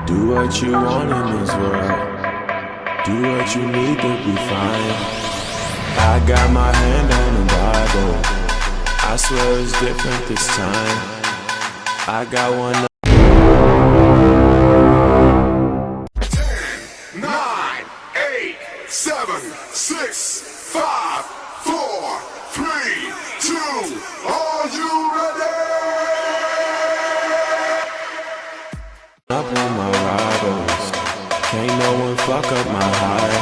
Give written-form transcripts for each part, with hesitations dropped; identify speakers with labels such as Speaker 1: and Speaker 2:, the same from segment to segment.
Speaker 1: Do what you want in this world. Do what you need to be fine. I got my hand on the Bible. I swear it's different this time. I got one.
Speaker 2: 10, 9, 8, 7, 6, 5, 4, 3, 2. Are you ready?
Speaker 1: Up on my rivals. Can't no one fuck up my high.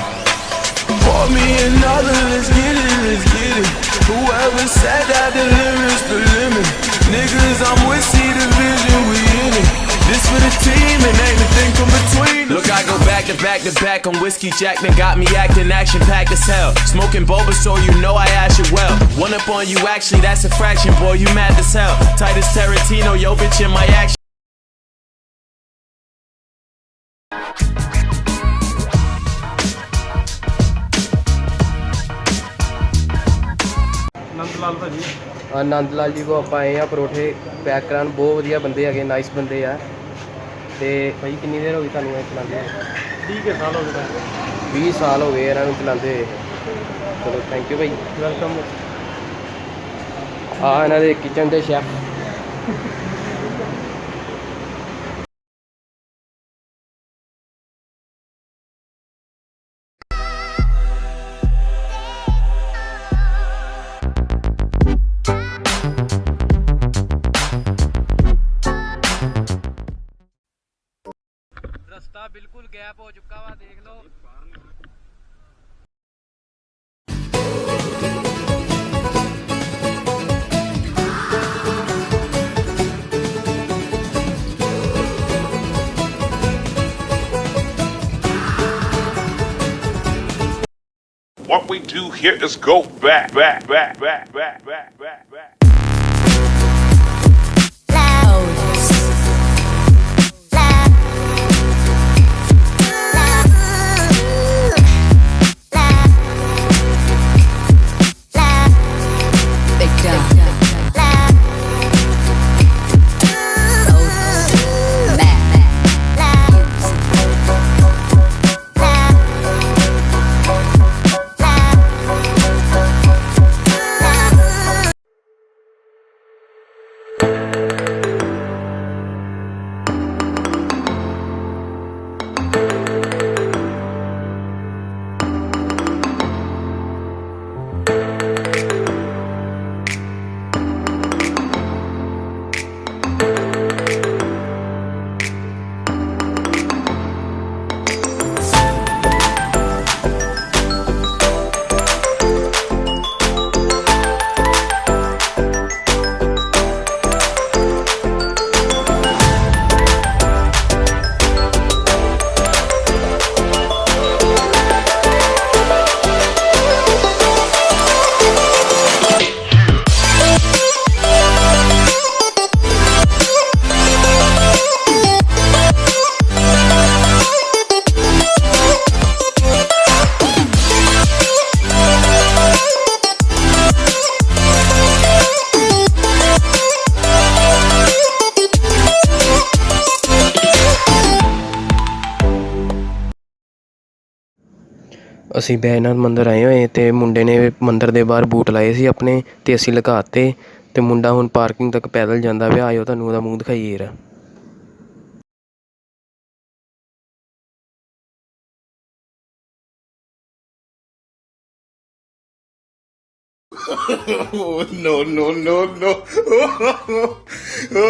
Speaker 1: Pour me another, let's get it, let's get it. Whoever said that the limit's the limit. Niggas, I'm with see the vision, we in it. This for the team and ain't a thing from between. Look, I go back to back to back on whiskey Jackman. Got me acting action packed as hell. Smoking boba so you know I ash it well. One up on you actually, that's a fraction, boy, you mad as hell. Tight as Tarantino, yo bitch in my action.
Speaker 3: आनंद लाल जी को आप आए हैं परोठे pack करान बहुत वधिया बंदे है nice बंदे आ ते भाई कितनी देर हो गई तुहानू चलाते 20 साल हो गए इन्हों चलाते चलो थैंक यू भाई वेलकम इन्हों के किचन के शैफ रास्ता बिल्कुल गैप हो चुका वा देख लो
Speaker 2: What we do here is go back.
Speaker 3: ਅਸੀਂ ਬੈਜਨਾਥ ਮੰਦਰ ਆਏ ਹੋਏ ਤੇ ਮੁੰਡੇ ਨੇ ਮੰਦਰ ਦੇ ਬਾਹਰ ਬੂਟ ਲਾਏ ਸੀ ਆਪਣੇ ਤੇ ਅਸੀਂ ਲਗਾਤੇ ਤੇ ਮੁੰਡਾ ਹੁਣ ਪਾਰਕਿੰਗ ਤੱਕ ਪੈਦਲ ਜਾਂਦਾ ਪਿਆ ਆਇਓ ਤੁਹਾਨੂੰ ਉਹਦਾ ਮੂੰਹ ਦਿਖਾਈਏ ਯਾਰ
Speaker 2: No.